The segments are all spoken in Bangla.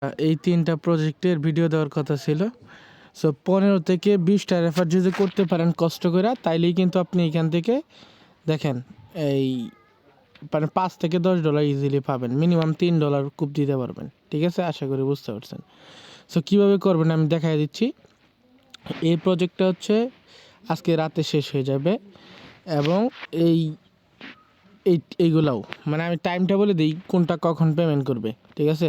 এই ৩টা প্রজেক্টের ভিডিও দেওয়ার কথা ছিল। সো ১৫ থেকে ২০টা রেফার যদি করতে পারেন কষ্ট করে, তাইলেই কিন্তু আপনি এখান থেকে দেখেন এই মানে $5 থেকে $10 ইজিলি পাবেন। মিনিমাম $3 কুপ দিতে পারবেন। ঠিক আছে? আশা করি বুঝতে পারছেন। সো কীভাবে করবেন আমি দেখাই দিচ্ছি। এই প্রজেক্টটা হচ্ছে আজকে রাতে শেষ হয়ে যাবে এবং এই এইগুলাও মানে আমি টাইমটা বলে দিই কোনটা কখন পেমেন্ট করবে। ঠিক আছে?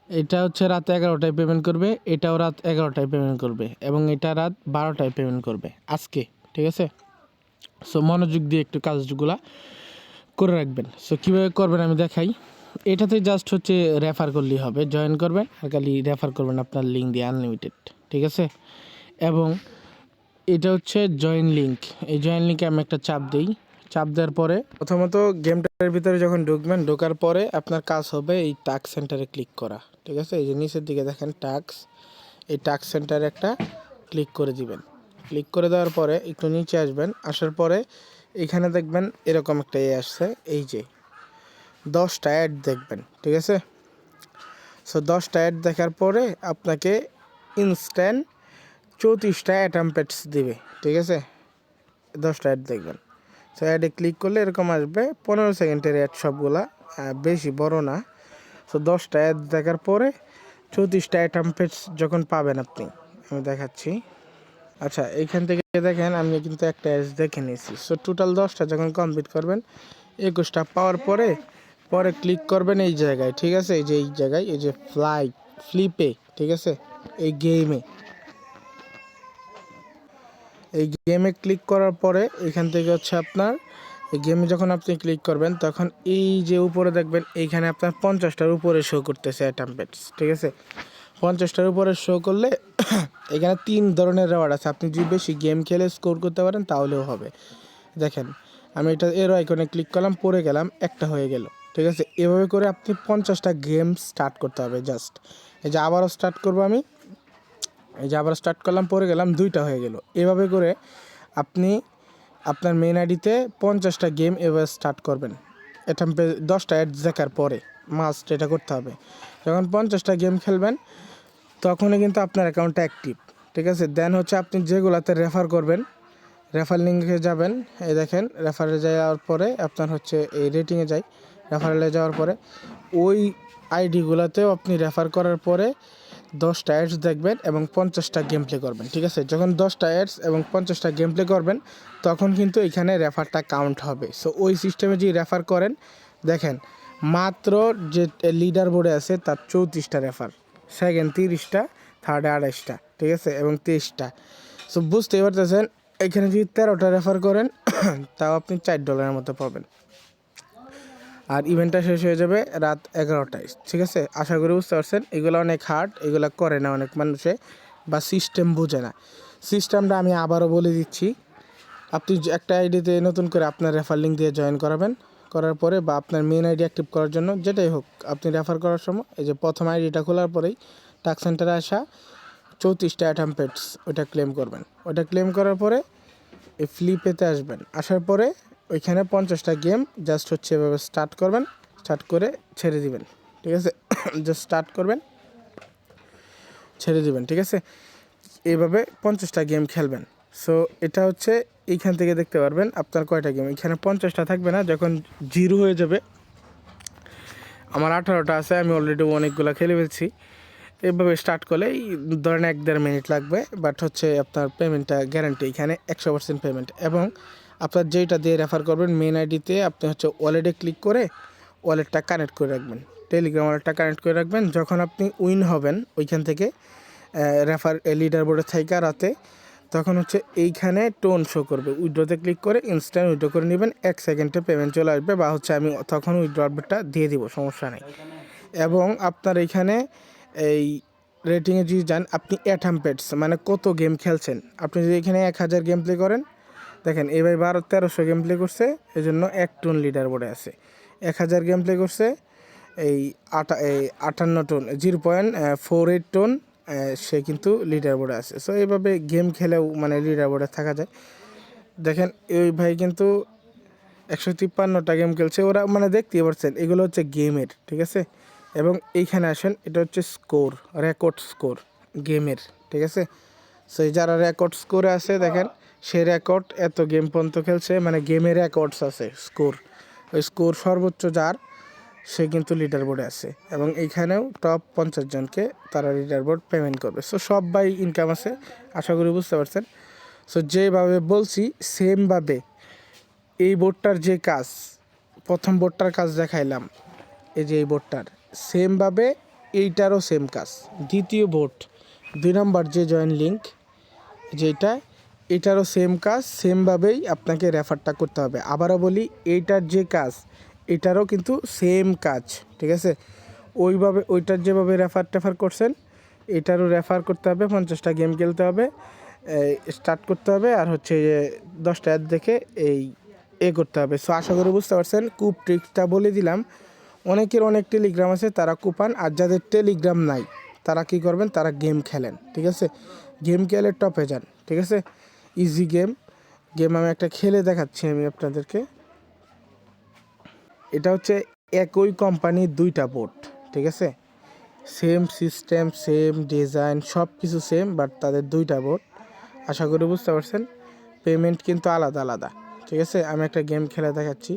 এটা হচ্ছে রাত 11টায় পেমেন্ট করবে, এটাও রাত 11টায় পেমেন্ট করবে এবং এটা রাত 12টায় পেমেন্ট করবে আজকে। ঠিক আছে? সো মনোযোগ দিয়ে একটু কাজগুলা করে রাখবেন। সো কীভাবে করবেন আমি দেখাই। এটাতে জাস্ট হচ্ছে রেফার করলেই হবে, জয়েন করবেন আর খালি রেফার করবেন আপনার লিঙ্ক দিয়ে আনলিমিটেড। ঠিক আছে? এবং এটা হচ্ছে জয়েন লিঙ্ক। এই জয়েন লিঙ্কে আমি একটা চাপ দিই। চাপ দেওয়ার পরে প্রথমত গেমটার ভিতরে যখন ঢুকবেন, ঢোকার পরে আপনার কাজ হবে এই টাস্ক সেন্টারে ক্লিক করা। ঠিক আছে? এই যে নিচের দিকে দেখেন টাস্ক, এই টাস্ক সেন্টারে একটা ক্লিক করে দিবেন। ক্লিক করে দেওয়ার পরে একটু নিচে আসবেন, আসার পরে এখানে দেখবেন এরকম একটা আসছে, এই যে 10টা অ্যাড দেখবেন। ঠিক আছে? সো 10টা অ্যাড দেখার পরে আপনাকে ইনস্ট্যান্ট 34টা অ্যাটাম পেটস দিবে। ঠিক আছে? 10টা অ্যাড দেখবেন। সো অ্যাডে ক্লিক করলে এরকম আসবে, 15 সেকেন্ডের অ্যাড সবগুলা, বেশি বড় না। সো 10টা অ্যাড দেখার পরে 34টা অ্যাটাম পেটস যখন পাবেন আপনি, আমি দেখাচ্ছি। আচ্ছা, এইখান থেকে দেখেন আমি কিন্তু একটা অ্যাড দেখে নিয়েছি। সো টোটাল 10টা যখন কমপ্লিট করবেন, 21টা পাওয়ার পরে ক্লিক করবেন এই জায়গায়। ঠিক আছে? এই যে এই জায়গায় এই যে ফ্লিপে। ঠিক আছে? এই গেমে ক্লিক করার পরে এখান থেকে হচ্ছে আপনার এই গেমে যখন আপনি ক্লিক করবেন, তখন এই যে উপরে দেখবেন এইখানে আপনার 50টার উপরে শো করতেছে অ্যাটাম পেটস। ঠিক আছে? 50টার উপরে শো করলে এখানে 3 ধরনের রেওয়ার্ড আছে। আপনি যদি বেশি গেম খেলে স্কোর করতে পারেন তাহলেও হবে। দেখেন আমি এটা এরো আইকনে ক্লিক করলাম, পড়ে গেলাম, একটা হয়ে গেল। ঠিক আছে? এভাবে করে আপনি 50টা গেম স্টার্ট করতে হবে জাস্ট। এই যে আবারও স্টার্ট করবো আমি, এই যে আবার স্টার্ট করলাম, পড়ে গেলাম, 2টা হয়ে গেল। এভাবে করে আপনি আপনার মেন আইডিতে 50টা গেম এভাবে স্টার্ট করবেন। এটা 10টা অ্যাড দেখার পরে মাস্ট এটা করতে হবে। যখন 50টা গেম খেলবেন তখনই কিন্তু আপনার অ্যাকাউন্টটা অ্যাক্টিভ। ঠিক আছে? দেন হচ্ছে আপনি যেগুলাতে রেফার করবেন, রেফার লিঙ্কে যাবেন। এই দেখেন রেফারে যাওয়ার পরে আপনার হচ্ছে এই রেটিংয়ে যাই, রেফারেলে যাওয়ার পরে ওই আইডিগুলোতেও আপনি রেফার করার পরে 10টা অ্যাডস দেখবেন এবং 50টা গেম প্লে করবেন। ঠিক আছে? যখন 10টা অ্যাডস এবং 50টা গেম প্লে করবেন তখন কিন্তু এখানে রেফারটা কাউন্ট হবে। সো ওই সিস্টেমে যদি রেফার করেন, দেখেন মাত্র যে লিডার বোর্ডে আছে তার 34টা রেফার, সেকেন্ড 30টা, থার্ডে 28টা। ঠিক আছে? এবং 23টা। সো বুঝতেই পারতেছেন এখানে যদি 13টা রেফার করেন তাও আপনি $4 মতো পাবেন। আর ইভেন্টটা শেষ হয়ে যাবে রাত 11টায়। ঠিক আছে? আশা করি বুঝতে পারছেন। এগুলো অনেক হার্ড, এগুলো করে না অনেক মানুষে বা সিস্টেম বোঝে না। সিস্টেমটা আমি আবারও বলে দিচ্ছি। আপনি একটা আইডিতে নতুন করে আপনার রেফার লিঙ্ক দিয়ে জয়েন করাবেন, করার পরে বা আপনার মেন আইডি অ্যাক্টিভ করার জন্য যেটাই হোক, আপনি রেফার করার সময় এই যে প্রথম আইডিটা খোলার পরেই টাস্ক সেন্টারে আসা 34টা অ্যাটাম পেটস ওইটা ক্লেম করবেন। ওইটা ক্লেম করার পরে এই ফ্লিপেতে আসবেন, আসার পরে ওইখানে 50টা গেম জাস্ট হচ্ছে এভাবে স্টার্ট করবেন, স্টার্ট করে ছেড়ে দিবেন। ঠিক আছে? জাস্ট স্টার্ট করবেন, ছেড়ে দিবেন। ঠিক আছে? এইভাবে 50টা গেম খেলবেন। সো এটা হচ্ছে এইখান থেকে দেখতে পারবেন আপনার কয়টা গেম। এখানে 50টা থাকবে না, যখন 0 হয়ে যাবে। আমার 18টা আছে, আমি অলরেডি অনেকগুলো খেলে ফেলছি। এভাবে স্টার্ট করলে ধরেন 1-1.5 মিনিট লাগবে, বাট হচ্ছে আপনার পেমেন্টটা গ্যারান্টি, এখানে 100% পেমেন্ট। এবং আপনার যেইটা দিয়ে রেফার করবেন মেন আইডিতে আপনি হচ্ছে ওয়ালেটে ক্লিক করে ওয়ালেটটা কানেক্ট করে রাখবেন, টেলিগ্রাম ওয়ালেটটা কানেক্ট করে রাখবেন। যখন আপনি উইন হবেন ওইখান থেকে রেফার লিডার বোর্ডে থাইকা রাতে, তখন হচ্ছে এইখানে টোন শো করবে, উইড্রোতে ক্লিক করে ইনস্ট্যান্ট উইড্রো করে নেবেন, 1 সেকেন্ডে পেমেন্ট চলে আসবে, বা হচ্ছে আমি তখন উইড্রো আপডেটটা দিয়ে দিব, সমস্যা নেই। এবং আপনার এইখানে এই রেটিংয়ে যদি যান, আপনি অ্যাটাম পেটস মানে কত গেম খেলছেন, আপনি যদি এখানে 1000 গেম প্লে করেন, দেখেন এবার 1300 গেম প্লে করছে, এই জন্য 1 টোন লিডার বোর্ডে আছে। 1000 গেম প্লে করছে, এই 58 টোন, 0.48 টোন, সে কিন্তু লিডার বোর্ডে আছে। সো এইভাবে গেম খেলেও মানে লিডার বোর্ডে থাকা যায়। দেখেন এই ভাই কিন্তু 153টা গেম খেলছে, ওরা মানে দেখতেই পাচ্ছেন এগুলো হচ্ছে গেমের। ঠিক আছে? এবং এইখানে আসেন, এটা হচ্ছে স্কোর, রেকর্ড স্কোর গেমের, ঠিক আছে। সো যারা রেকর্ড স্কোরে আছে দেখেন, সে রেকর্ড এত গেম পর্যন্ত খেলছে, মানে গেমের রেকর্ডস আছে স্কোর, ওই স্কোর সর্বোচ্চ যার, সে কিন্তু লিডার বোর্ডে আছে। এবং এইখানেও টপ 50 জনকে তারা লিডার বোর্ড পেমেন্ট করবে। সো সবাই ইনকাম আছে, আশা করি বুঝতে পারছেন। সো যেভাবে বলছি সেমভাবে এই বোর্ডটার যে কাজ, প্রথম বোর্ডটার কাজ দেখাইলাম, এই যে এই বোর্ডটার সেমভাবে এইটারও সেম কাজ। দ্বিতীয় বোর্ড 2 নম্বর যে জয়েন লিঙ্ক যেটা, এটারও সেম কাজ, সেমভাবেই আপনাকে রেফারটা করতে হবে। আবারও বলি, এইটার যে কাজ এটারও কিন্তু সেম কাজ, ঠিক আছে। ওইভাবে ওইটার যেভাবে রেফার করছেন এটারও রেফার করতে হবে, 50টা গেম খেলতে হবে, স্টার্ট করতে হবে, আর হচ্ছে যে 10টা অ্যাড দেখে করতে হবে। সো আশা করি বুঝতে পারছেন। কুপ ট্রিক্সটা বলে দিলাম। অনেকের অনেক টেলিগ্রাম আছে, তারা কুপান, আর যাদের টেলিগ্রাম নাই তারা কি করবেন, তারা গেম খেলেন, ঠিক আছে। গেম খেলে টপে যান, ঠিক আছে। ইজি গেম আমি একটা খেলে দেখাচ্ছি আমি আপনাদেরকে। এটা হচ্ছে একই কোম্পানির 2টা বোর্ড, ঠিক আছে। সেম সিস্টেম, সেম ডিজাইন, সব কিছু সেম, বাট তাদের 2টা বোর্ড। আশা করি বুঝতে পারছেন। পেমেন্ট কিন্তু আলাদা আলাদা, ঠিক আছে। আমি একটা গেম খেলে দেখাচ্ছি,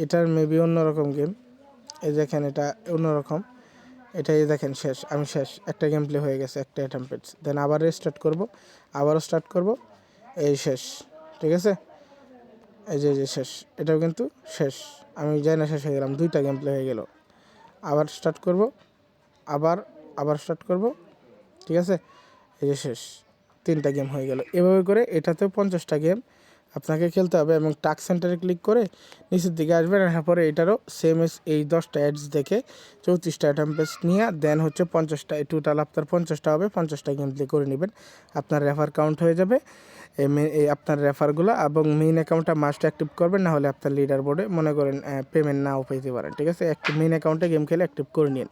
এটার মেবি অন্যরকম গেম। এই দেখেন, এটা অন্যরকম, এটাই দেখেন শেষ, আমি শেষ, একটা গেম প্লে হয়ে গেছে, একটা অ্যাটেম্প পেয়েছি। দেন আবার স্টার্ট করব, আবারও স্টার্ট করব, এই শেষ, ঠিক আছে। এই যে শেষ, এটাও কিন্তু শেষ, আমি যাই না শেষ হয়ে গেলাম, 2টা গেম প্লে হয়ে গেল। আবার স্টার্ট করব, আবার স্টার্ট করব, ঠিক আছে। এই যে শেষ, 3টা গেম হয়ে গেল। এভাবে করে এটাতেও 50টা গেম আপনাকে খেলতে হবে। এবং টাস্ক সেন্টারে ক্লিক করে নিচের দিকে আসবেন, আসার পরে এটারও সেম এই 10টা অ্যাডস দেখে 34টা অ্যাটাম পেস্ট নিয়ে দেন হচ্ছে 50টা, এই টোটাল আপনার 50টা হবে। 50টা গেম প্লে করে নেবেন, আপনার রেফার কাউন্ট হয়ে যাবে। এই আপনার রেফারগুলো এবং মেইন অ্যাকাউন্টটা মাস্ট অ্যাক্টিভ করবেন, না হলে আপনার লিডার বোর্ডে মনে করেন পেমেন্ট নাও পেতে পারেন, ঠিক আছে। মেইন অ্যাকাউন্টে গেম খেলে অ্যাক্টিভ করে নিন।